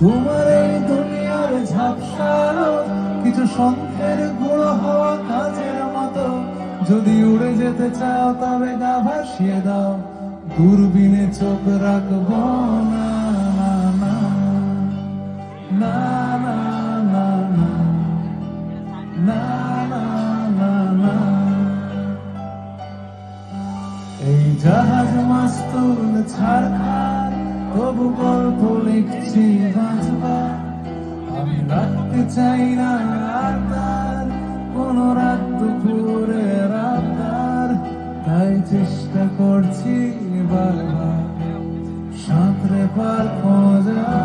তোমার এই দুনিয়ার ঝাপসালো কিছু শঙ্খের গুঁড়ো হওয়া কাজের মতো। যদি উড়ে যেতে চাও তবে গা ভাসিয়ে দাও, দূরবীনে চোখ রাখবো না। না না না না না না না না না। এই জাহাজ মাস্তুল ছাড়খার, তবু গল্প লিখছি বাঁচবার। আমি রাখতে চাই না আর তার কোনো রাত দুপুরের আবদার, তাই চেষ্টা করছি বারবার সাঁতরে পার খোঁজা।